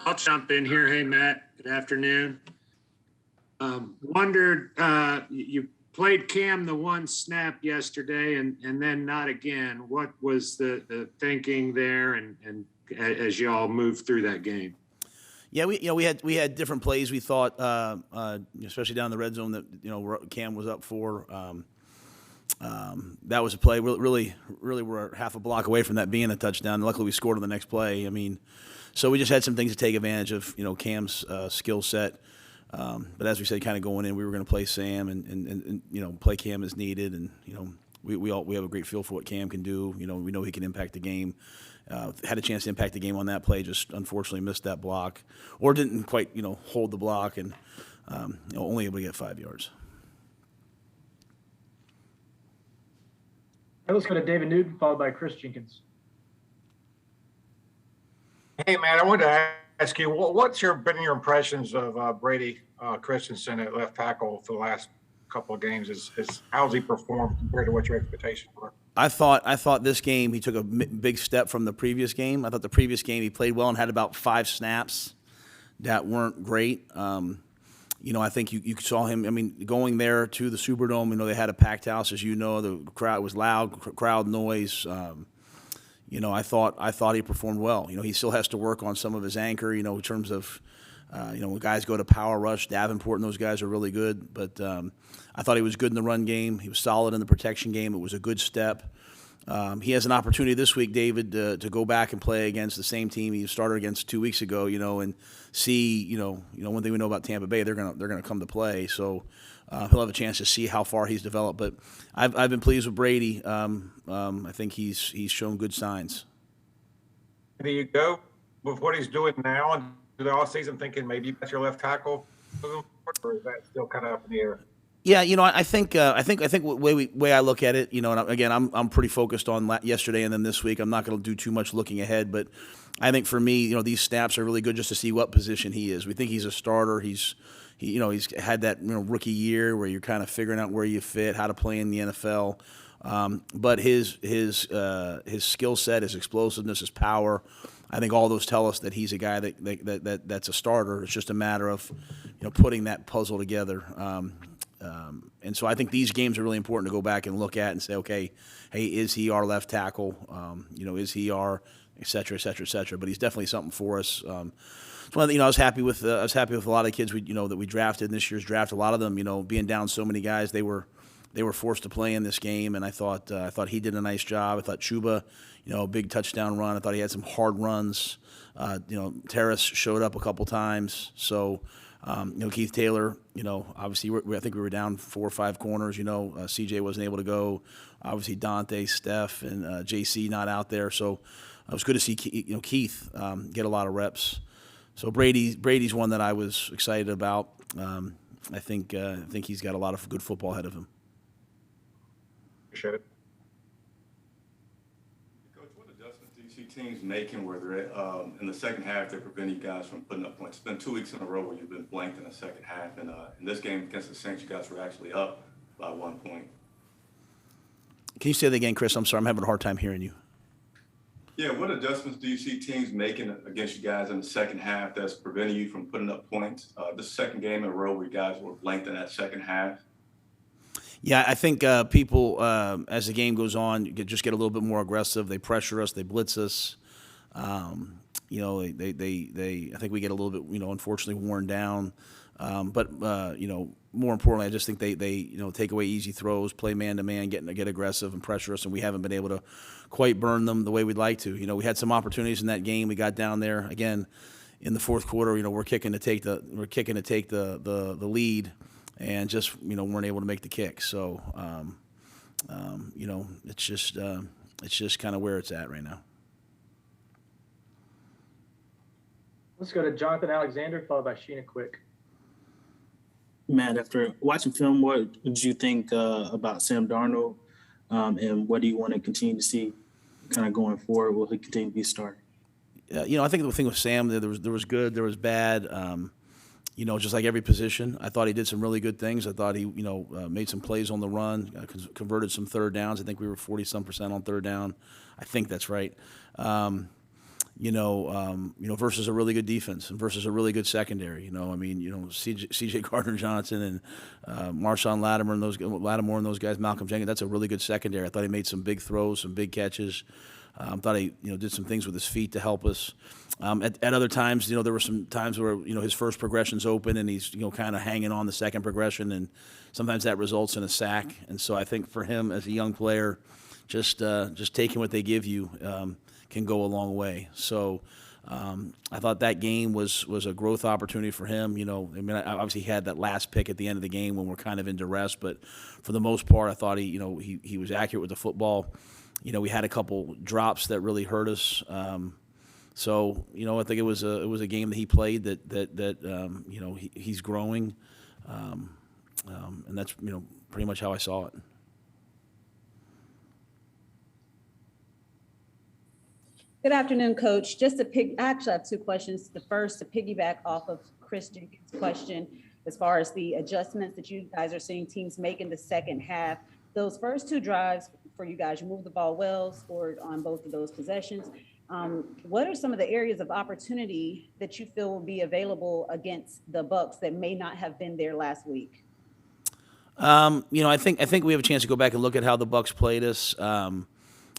I'll jump in here. Hey, Matt. Good afternoon. Wondered, you played Cam the one snap yesterday and then not again. What was the thinking there and as y'all moved through that game? Yeah, we had different plays. We thought, especially down in the red zone, that Cam was up for. That was a play. Really, we're half a block away from that being a touchdown. Luckily, we scored on the next play. I mean, so we just had some things to take advantage of. Cam's skill set. But as we said, kind of going in, we were going to play Sam and play Cam as needed. And we have a great feel for what Cam can do. We know he can impact the game. Had a chance to impact the game on that play, just unfortunately missed that block, or didn't quite hold the block, and only able to get 5 yards. Let's go to David Newton, followed by Chris Jenkins. Hey, man, I wanted to ask you, what's been your impressions of Brady Christensen at left tackle for the last couple of games? How's he performed compared to what your expectations were? I thought this game he took a big step from the previous game. I thought the previous game he played well and had about 5 snaps that weren't great. I think you saw him. I mean, going there to the Superdome, they had a packed house, as you know. The crowd was loud, crowd noise. I thought he performed well. He still has to work on some of his anchor. In terms of, when guys go to power rush, Davenport and those guys are really good. But I thought he was good in the run game. He was solid in the protection game. It was a good step. He has an opportunity this week, David, to go back and play against the same team he started against 2 weeks ago. And see, one thing we know about Tampa Bay, they're gonna come to play. So he'll have a chance to see how far he's developed. But I've been pleased with Brady. I think he's shown good signs. Do you go with what he's doing now into the offseason thinking maybe that's your left tackle, or is that still kind of up in the air? Yeah, I think the way I look at it, and again, I'm pretty focused on yesterday and then this week. I'm not going to do too much looking ahead, but I think for me, these snaps are really good just to see what position he is. We think he's a starter. He's had that rookie year where you're kind of figuring out where you fit, how to play in the NFL. But his skill set, his explosiveness, his power, I think all those tell us that he's a guy that's a starter. It's just a matter of putting that puzzle together. And so I think these games are really important to go back and look at and say, okay, hey, is he our left tackle? Is he our et cetera, et cetera, et cetera. But he's definitely something for us. I was happy with a lot of the kids that we drafted in this year's draft. A lot of them, being down so many guys, they were forced to play in this game, and I thought he did a nice job. I thought Chuba, a big touchdown run. I thought he had some hard runs. Terrace showed up a couple times. So. Keith Taylor, obviously I think we were down 4 or 5 corners. CJ wasn't able to go. Obviously Dante, Steph, and JC not out there. So it was good to see Keith get a lot of reps. So Brady's one that I was excited about. I think he's got a lot of good football ahead of him. Appreciate it. Teams making where they're in the second half they're preventing you guys from putting up points. It's been 2 weeks in a row where you've been blanked in the second half, and in this game against the Saints, you guys were actually up by 1 point. Can you say that again, Chris? I'm sorry, I'm having a hard time hearing you. Yeah, what adjustments do you see teams making against you guys in the second half that's preventing you from putting up points? This second game in a row where you guys were blanked in that second half. Yeah, I think people, as the game goes on, just get a little bit more aggressive. They pressure us. They blitz us. I think we get a little bit, unfortunately worn down. But more importantly, I just think they take away easy throws, play man-to-man, get aggressive and pressure us, and we haven't been able to quite burn them the way we'd like to. We had some opportunities in that game. We got down there again in the fourth quarter. We're kicking to take the lead. And just weren't able to make the kick. So it's just kind of where it's at right now. Let's go to Jonathan Alexander, followed by Sheena Quick. Matt, after watching film, what did you think about Sam Darnold, and what do you want to continue to see kind of going forward? Will he continue to be a starter? I think the thing with Sam, there was good, there was bad. Just like every position, I thought he did some really good things. I thought he, made some plays on the run, converted some third downs. I think we were 40-some% on third down. I think that's right. versus a really good defense and versus a really good secondary. CJ Gardner-Johnson and Marshawn Lattimore and those guys, Malcolm Jenkins. That's a really good secondary. I thought he made some big throws, some big catches. Thought he did some things with his feet to help us. At other times, there were some times where his first progression's open and he's kind of hanging on the second progression, and sometimes that results in a sack. And so I think for him as a young player, just taking what they give you can go a long way. So I thought that game was a growth opportunity for him. Obviously he had that last pick at the end of the game when we're kind of in duress, but for the most part, I thought he was accurate with the football. We had a couple drops that really hurt us. So I think it was a game that he played that he's growing, and that's pretty much how I saw it. Good afternoon, Coach. I actually have two questions. The first, to piggyback off of Chris Jenkins' question, as far as the adjustments that you guys are seeing teams make in the second half. Those first two drives for you guys, you moved the ball well, scored on both of those possessions. What are some of the areas of opportunity that you feel will be available against the Bucs that may not have been there last week? I think we have a chance to go back and look at how the Bucs played us.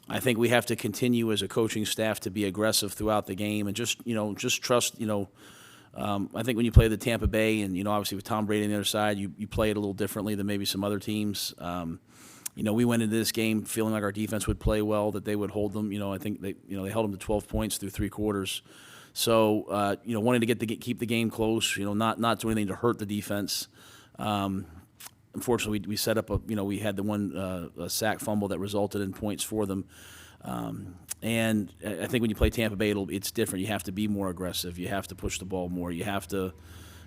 I think we have to continue as a coaching staff to be aggressive throughout the game and just trust. I think when you play the Tampa Bay and obviously with Tom Brady on the other side, you play it a little differently than maybe some other teams. We went into this game feeling like our defense would play well, that they would hold them. I think they held them to 12 points through three quarters. So wanting to keep the game close. Not do anything to hurt the defense. Unfortunately, we set up we had the one sack fumble that resulted in points for them. And I think when you play Tampa Bay, it's different. You have to be more aggressive. You have to push the ball more. You have to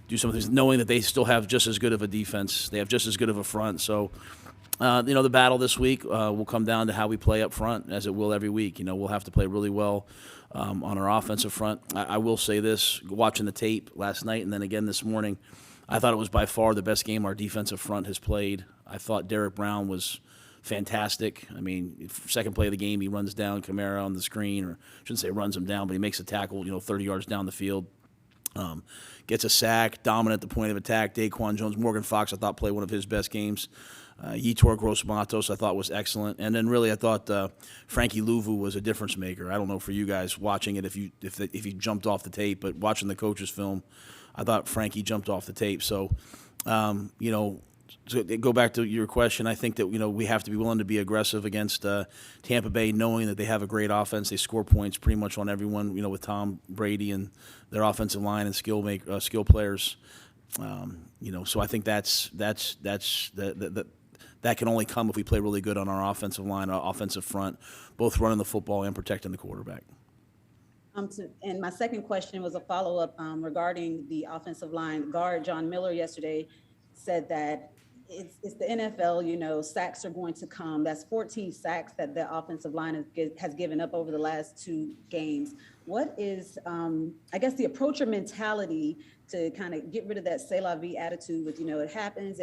do some things, knowing that they still have just as good of a defense. They have just as good of a front. So, the battle this week will come down to how we play up front, as it will every week. We'll have to play really well on our offensive front. I will say this, watching the tape last night and then again this morning, I thought it was by far the best game our defensive front has played. I thought Derek Brown was fantastic. Second play of the game, he runs down Kamara on the screen, or I shouldn't say runs him down, but he makes a tackle, 30 yards down the field. Gets a sack, dominant at the point of attack. Daquan Jones, Morgan Fox, I thought played one of his best games. Yetur Gross-Matos, I thought was excellent. And then really I thought Frankie Louvu was a difference maker. I don't know for you guys watching it if you jumped off the tape, but watching the coach's film, I thought Frankie jumped off the tape. So, to go back to your question, I think that, we have to be willing to be aggressive against Tampa Bay, knowing that they have a great offense. They score points pretty much on everyone, with Tom Brady and their offensive line and skill players. So I think that can only come if we play really good on our offensive line, our offensive front, both running the football and protecting the quarterback. And my second question was a follow-up regarding the offensive line. Guard John Miller yesterday said that it's the NFL, sacks are going to come. That's 14 sacks that the offensive line has given up over the last two games. What is, I guess, the approach or mentality to kind of get rid of that c'est la vie attitude with, it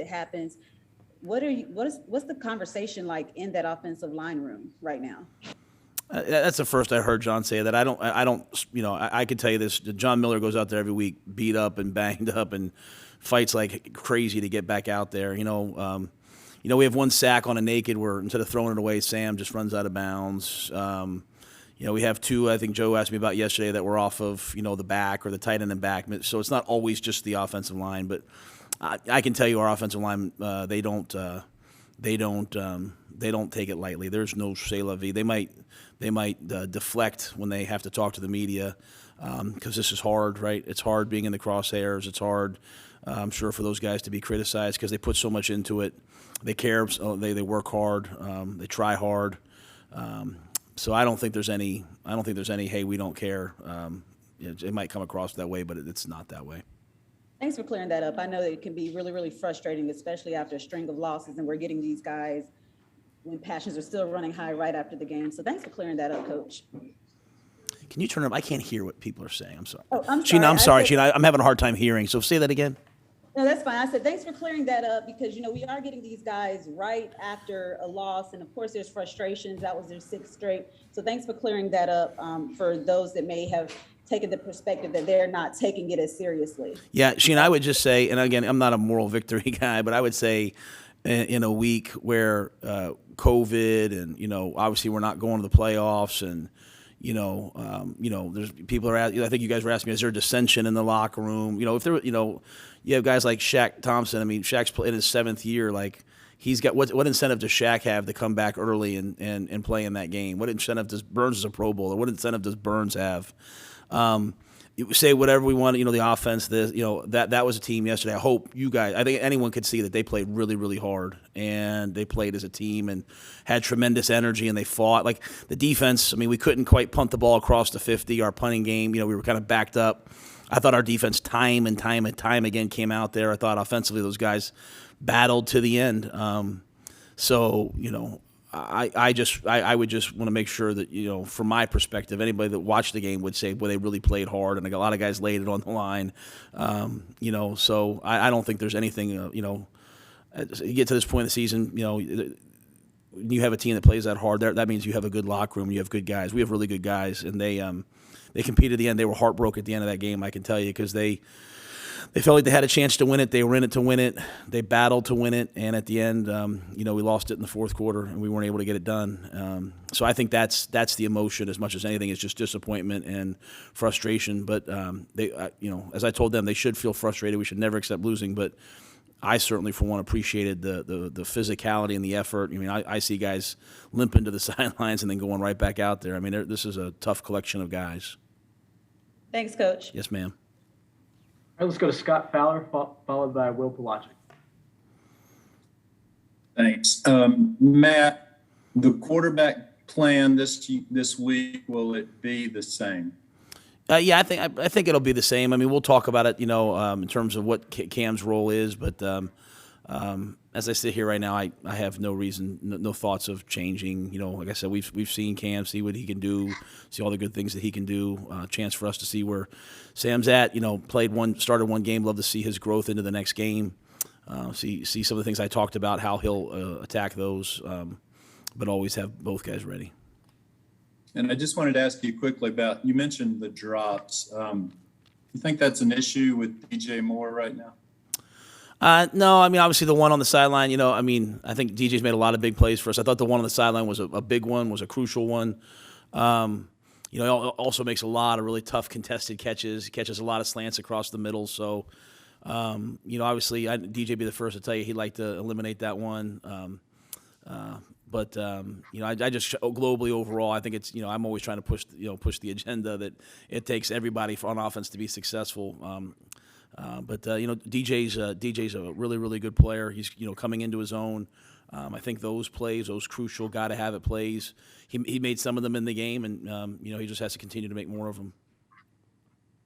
happens. What's the conversation like in that offensive line room right now? That's the first I heard John say that. I can tell you this. John Miller goes out there every week, beat up and banged up and fights like crazy to get back out there. We have one sack on a naked where instead of throwing it away, Sam just runs out of bounds. We have two, I think Joe asked me about yesterday, that were off of, the back or the tight end and back. So it's not always just the offensive line, but I can tell you our offensive line, they don't take it lightly. There's no c'est la vie. They might deflect when they have to talk to the media because this is hard, right? It's hard being in the crosshairs. It's hard, I'm sure, for those guys to be criticized because they put so much into it. They care. They work hard. They try hard. So I don't think there's any. Hey, we don't care. It might come across that way, but it's not that way. Thanks for clearing that up. I know that it can be really, really frustrating, especially after a string of losses, and we're getting these guys when passions are still running high right after the game. So thanks for clearing that up, Coach. Can you turn up? I can't hear what people are saying. I'm sorry. Oh, I'm sorry. Sheena, I'm sorry. Sheena, I'm having a hard time hearing. So say that again. No, that's fine. I said, thanks for clearing that up because, we are getting these guys right after a loss. And of course, there's frustrations. That was their 6th straight. So thanks for clearing that up for those that may have taken the perspective that they're not taking it as seriously. Yeah, Sheen, I would just say, and again, I'm not a moral victory guy, but I would say in a week where COVID and, obviously we're not going to the playoffs and, there's people are I think you guys were asking me, is there dissension in the locker room? If there, you have guys like Shaq Thompson. I mean, Shaq's in his 7th year. Like, he's got what incentive does Shaq have to come back early and play in that game? What incentive does Burns as a Pro Bowler? What incentive does Burns have? You say whatever we want, the offense, that was a team yesterday. I think anyone could see that they played really, really hard and they played as a team and had tremendous energy and they fought. Like the defense, I mean, we couldn't quite punt the ball across the 50. Our punting game, we were kind of backed up. I thought our defense time and time again came out there. I thought offensively those guys battled to the end. I would just want to make sure that, from my perspective, anybody that watched the game would say, well, they really played hard, and a lot of guys laid it on the line. So I don't think there's anything, you get to this point in the season, you have a team that plays that hard, that means you have a good locker room, you have good guys. We have really good guys, and they competed at the end. They were heartbroken at the end of that game, I can tell you, because they felt like they had a chance to win it. They were in it to win it. They battled to win it, and at the end, we lost it in the 4th quarter, and we weren't able to get it done. So I think that's the emotion as much as anything. It's just disappointment and frustration. But as I told them, they should feel frustrated. We should never accept losing. But I certainly, for one, appreciated the physicality and the effort. I mean, I see guys limping to the sidelines and then going right back out there. I mean, this is a tough collection of guys. Thanks, Coach. Yes, ma'am. All right, let's go to Scott Fowler, followed by Will Pelagic. Thanks. Matt, the quarterback plan this week, will it be the same? Yeah, I think it'll be the same. I mean, we'll talk about it, in terms of what Cam's role is. But as I sit here right now, I have no reason, no thoughts of changing. Like I said, we've seen Cam, see what he can do, see all the good things that he can do. Chance for us to see where Sam's at. Started one game. Love to see his growth into the next game. See some of the things I talked about, how he'll attack those. But always have both guys ready. And I just wanted to ask you quickly about, you mentioned the drops. You think that's an issue with DJ Moore right now? No, I mean, obviously the one on the sideline, I think DJ's made a lot of big plays for us. I thought the one on the sideline was a big one, was a crucial one. He also makes a lot of really tough contested catches. He catches a lot of slants across the middle. So, obviously DJ be the first to tell you he'd like to eliminate that one. But I just globally overall, I think it's, I'm always trying to push the agenda that it takes everybody on offense to be successful. But DJ's a really, really good player. He's, coming into his own. I think those plays, those crucial, got to have it plays. He made some of them in the game, and, he just has to continue to make more of them.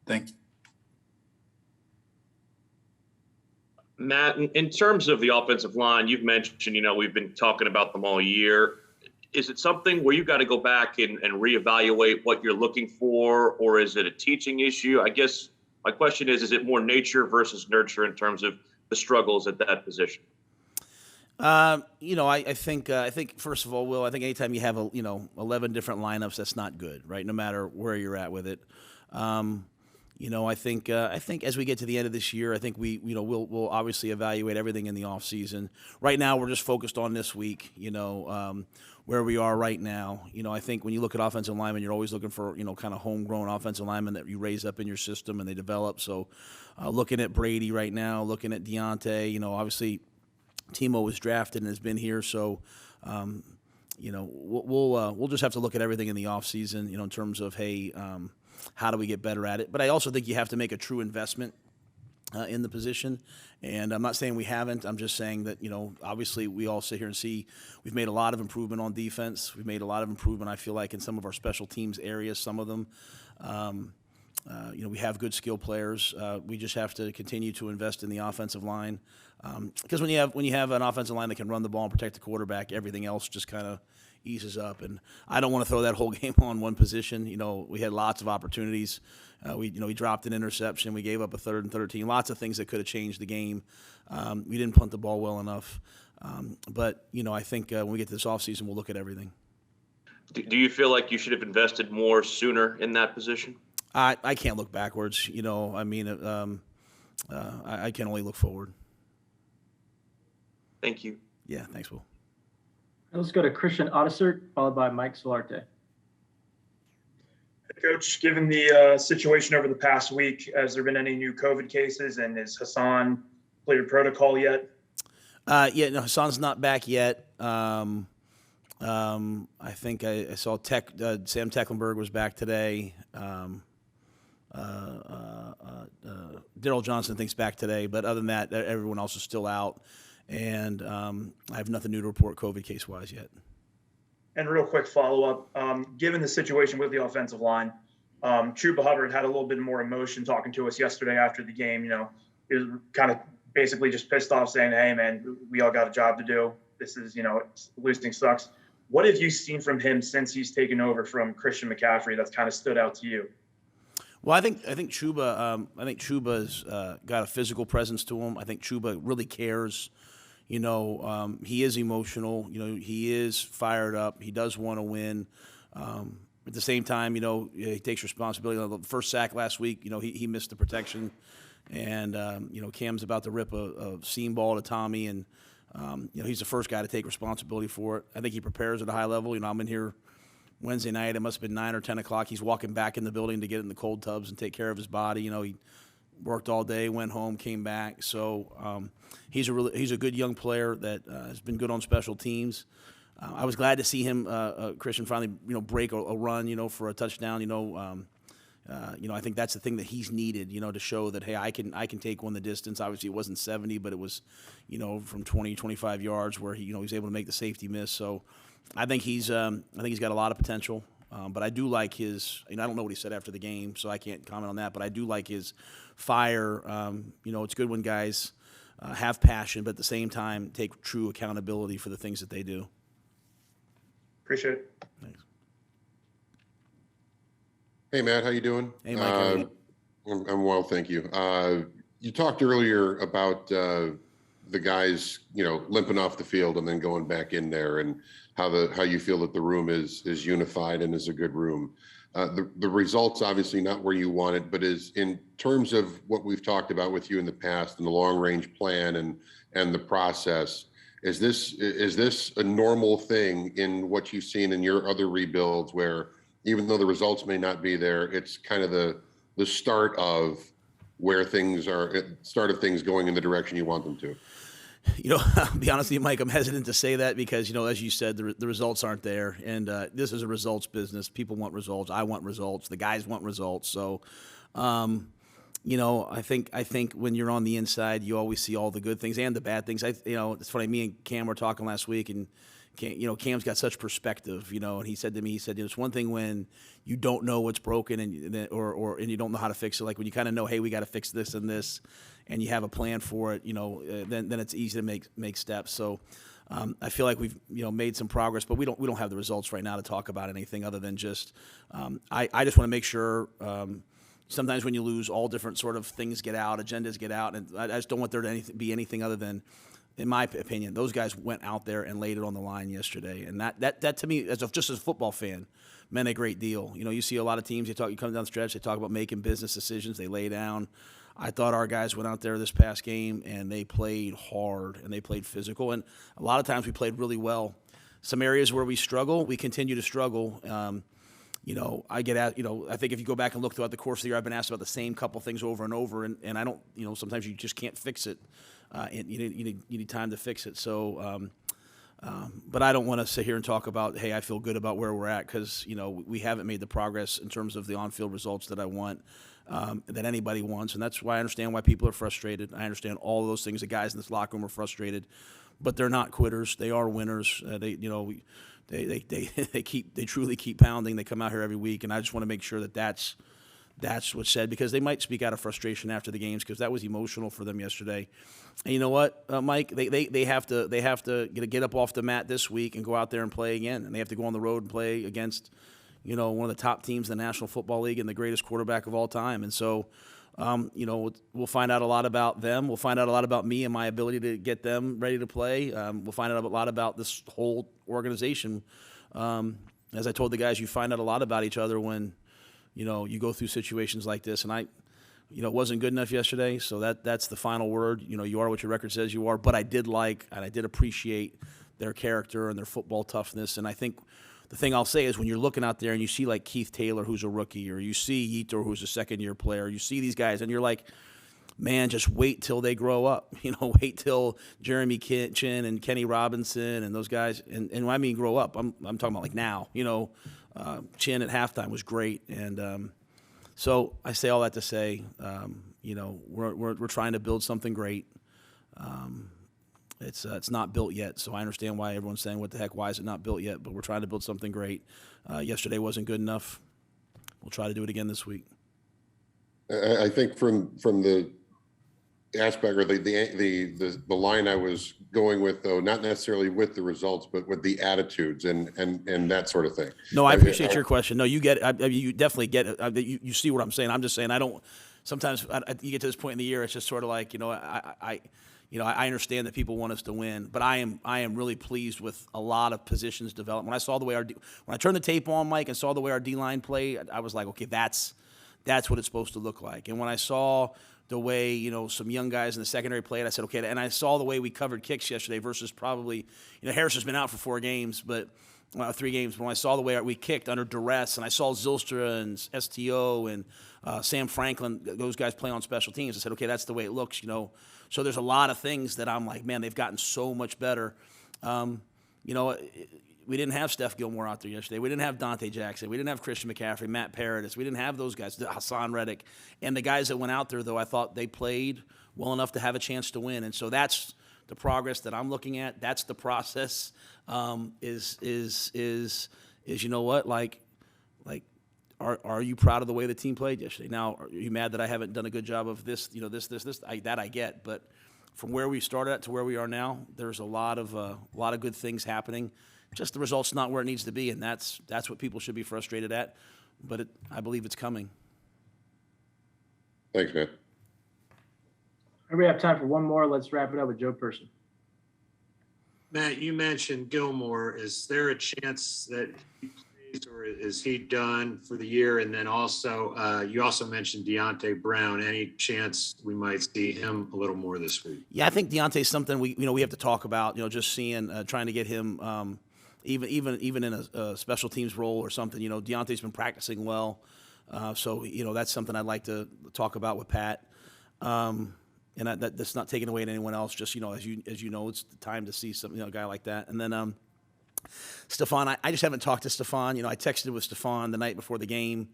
Thank you. Matt, in terms of the offensive line, you've mentioned, we've been talking about them all year. Is it something where you got to go back and reevaluate what you're looking for, or is it a teaching issue? I guess my question is it more nature versus nurture in terms of the struggles at that position? I think first of all, Will, I think anytime you have 11 different lineups, that's not good, right? No matter where you're at with it. I think as we get to the end of this year, I think we'll obviously evaluate everything in the off season. Right now, we're just focused on this week. Where we are right now. I think when you look at offensive linemen, you're always looking for kind of homegrown offensive linemen that you raise up in your system and they develop. So, looking at Brady right now, looking at Deontay, obviously Timo was drafted and has been here. So, we'll just have to look at everything in the off season. In terms of how do we get better at it? But I also think you have to make a true investment in the position. And I'm not saying we haven't. I'm just saying that, obviously we all sit here and see we've made a lot of improvement on defense. We've made a lot of improvement, I feel like, in some of our special teams areas, some of them. We have good skill players. We just have to continue to invest in the offensive line. Because when you have an offensive line that can run the ball and protect the quarterback, everything else just kind of eases up. And I don't want to throw that whole game on one position. You know, we had lots of opportunities. We dropped an interception. We gave up a 3rd and 13. Lots of things that could have changed the game. We didn't punt the ball well enough. But, you know, I think when we get to this offseason, we'll look at everything. Do you feel like you should have invested more sooner in that position? I can't look backwards. You know, I mean, I can only look forward. Thank you. Yeah, thanks, Will. Let's go to Christian Ottesert, followed by Mike Solarte. Coach, given the situation over the past week, has there been any new COVID cases, and is Hassan cleared protocol yet? Yeah, no, Hassan's not back yet. I think I saw Sam Tecklenburg was back today. Daryl Johnson thinks back today, but other than that, everyone else is still out. And I have nothing new to report COVID case-wise yet. And real quick follow-up, given the situation with the offensive line, Chuba Hubbard had a little bit more emotion talking to us yesterday after the game. You know, he was kind of basically just pissed off saying, hey, man, we all got a job to do. This is, you know, losing sucks. What have you seen from him since he's taken over from Christian McCaffrey that's kind of stood out to you? Well, I think Chuba. I think Chuba's got a physical presence to him. I think Chuba really cares. You know, he is emotional. You know, he is fired up. He does want to win. At the same time, you know, he takes responsibility. The first sack last week, you know, he missed the protection, and you know, Cam's about to rip a seam ball to Tommy, and you know, he's the first guy to take responsibility for it. I think he prepares at a high level. You know, I'm in here Wednesday night. It must have been 9 or 10 o'clock. He's walking back in the building to get in the cold tubs and take care of his body. You know, he worked all day, went home, came back. So he's a good young player that has been good on special teams. I was glad to see him, Christian, finally, you know, break a run, you know, for a touchdown. You know, I think that's the thing that he's needed, you know, to show that, hey, I can take one the distance. Obviously, it wasn't 70, but it was, you know, from 20, 25 yards where he was able to make the safety miss. So I think he's got a lot of potential. But I do like his, I don't know what he said after the game, so I can't comment on that, but I do like his fire. You know, it's good when guys have passion, but at the same time take true accountability for the things that they do. Appreciate it. Thanks. Hey, Matt, how you doing? Hey, Mike. How are you? I'm well, thank you. You talked earlier about the guys, you know, limping off the field and then going back in there, and how you feel that the room is unified and is a good room. The results obviously not where you want it, but is in terms of what we've talked about with you in the past and the long range plan and the process. Is this a normal thing in what you've seen in your other rebuilds, where even though the results may not be there, it's kind of the start of where things are, start of things going in the direction you want them to? You know, I'll be honest with you, Mike, I'm hesitant to say that because, you know, as you said, the results aren't there. And this is a results business. People want results. I want results. The guys want results. So, you know, I think when you're on the inside, you always see all the good things and the bad things. You know, it's funny, me and Cam were talking last week, and Cam's got such perspective, you know, and he said to me, it's one thing when you don't know what's broken and you don't know how to fix it. Like when you kind of know, hey, we got to fix this and this, and you have a plan for it, you know, then it's easy to make steps. So I feel like we've, you know, made some progress, but we don't have the results right now to talk about anything other than just I just want to make sure. Sometimes when you lose, all different sort of things get out, agendas get out, and I just don't want there to be anything other than, in my opinion, those guys went out there and laid it on the line yesterday, and that to me, just as a football fan, meant a great deal. You know, you see a lot of teams, you come down the stretch, they talk about making business decisions, they lay down. I thought our guys went out there this past game and they played hard and they played physical, and a lot of times we played really well. Some areas where we struggle, we continue to struggle. You know, I think if you go back and look throughout the course of the year, I've been asked about the same couple things over and over, and I don't, you know, sometimes you just can't fix it. And you need time to fix it. So, but I don't want to sit here and talk about, hey, I feel good about where we're at, because, you know, we haven't made the progress in terms of the on-field results that I want, that anybody wants, and that's why I understand why people are frustrated. I understand all of those things. The guys in this locker room are frustrated, but they're not quitters. They are winners. They truly keep pounding. They come out here every week, and I just want to make sure that that's what's said, because they might speak out of frustration after the games, because that was emotional for them yesterday. And you know what, Mike, they have to get up off the mat this week and go out there and play again, and they have to go on the road and play against, you know, one of the top teams in the National Football League and the greatest quarterback of all time. And so, you know, we'll find out a lot about them. We'll find out a lot about me and my ability to get them ready to play. We'll find out a lot about this whole organization. As I told the guys, you find out a lot about each other when, you know, you go through situations like this. And you know, it wasn't good enough yesterday, so that's the final word. You know, you are what your record says you are. But I did like and I did appreciate their character and their football toughness. And I think the thing I'll say is, when you're looking out there and you see like Keith Taylor, who's a rookie, or you see Yetur, who's a second-year player, you see these guys, and you're like, man, just wait till they grow up. You know, wait till Jeremy Chin and Kenny Robinson and those guys. And when I mean grow up, I'm talking about like now. You know, Chin at halftime was great, and so I say all that to say, you know, we're trying to build something great. It's not built yet, so I understand why everyone's saying, what the heck, why is it not built yet? But we're trying to build something great. Yesterday wasn't good enough. We'll try to do it again this week. I think from the aspect, or the line I was going with, though, not necessarily with the results, but with the attitudes and that sort of thing. No, I appreciate your question. No, you get it. You definitely get it. You see what I'm saying. I'm just saying, I don't. Sometimes you get to this point in the year, it's just sort of like, you know, I understand that people want us to win, but I am really pleased with a lot of positions developed. When I saw the way when I turned the tape on, Mike, and saw the way our D-line played, I was like, okay, that's what it's supposed to look like. And when I saw the way, you know, some young guys in the secondary played, I said, okay. And I saw the way we covered kicks yesterday versus probably, you know, Harris has been out for 3 games, but when I saw the way we kicked under duress, and I saw Zylstra and STO and Sam Franklin, those guys play on special teams, I said, okay, that's the way it looks, you know. So there's a lot of things that I'm like, man, they've gotten so much better. You know, we didn't have Steph Gilmore out there yesterday. We didn't have Dante Jackson. We didn't have Christian McCaffrey, Matt Paradis. We didn't have those guys, Hassan Reddick. And the guys that went out there, though, I thought they played well enough to have a chance to win. And so that's the progress that I'm looking at. That's the process. Is you know what, like. Are you proud of the way the team played yesterday? Now, are you mad that I haven't done a good job of this? You know, this. That I get, but from where we started at to where we are now, there's a lot of good things happening. Just the result's not where it needs to be, and that's what people should be frustrated at. But I believe it's coming. Thanks, man. We have time for one more. Let's wrap it up with Joe Person. Matt, you mentioned Gilmore. Is there a chance that he plays, or is he done for the year? And then also, you also mentioned Deontay Brown. Any chance we might see him a little more this week? Yeah, I think Deontay's something we have to talk about. You know, just seeing, trying to get him, even in a special teams role or something. You know, Deontay's been practicing well, so you know that's something I'd like to talk about with Pat. And that's not taking away to anyone else. Just, you know, as you know, it's the time to see some, you know, a guy like that. And then Stephon, I just haven't talked to Stephon. You know, I texted with Stephon the night before the game.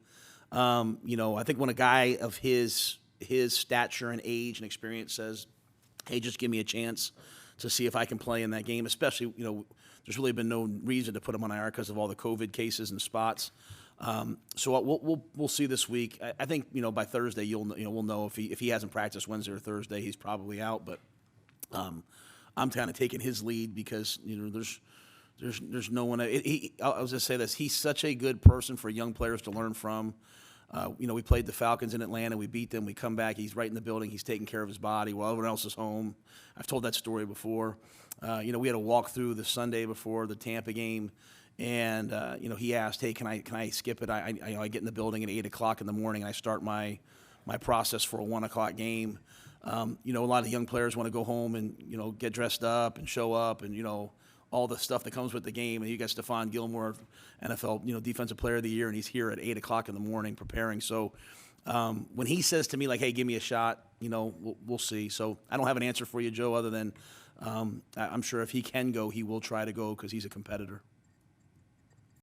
You know, I think when a guy of his stature and age and experience says, "Hey, just give me a chance to see if I can play in that game," especially, you know, there's really been no reason to put him on IR because of all the COVID cases and spots. So we'll see this week. I think, you know, by Thursday we'll know if he hasn't practiced Wednesday or Thursday, he's probably out. But I'm kind of taking his lead because, you know, there's no one. I was just say this: he's such a good person for young players to learn from. You know, we played the Falcons in Atlanta. We beat them. We come back. He's right in the building. He's taking care of his body while everyone else is home. I've told that story before. You know, we had a walk through the Sunday before the Tampa game. And, you know, he asked, "Hey, can I skip it? I get in the building at 8 o'clock in the morning and I start my process for a 1 o'clock game." You know, a lot of young players want to go home and, you know, get dressed up and show up and, you know, all the stuff that comes with the game. And you got Stephon Gilmore, NFL, you know, Defensive Player of the Year, and he's here at 8 o'clock in the morning preparing. So when he says to me, like, "Hey, give me a shot," you know, we'll see. So I don't have an answer for you, Joe, other than I'm sure if he can go, he will try to go because he's a competitor.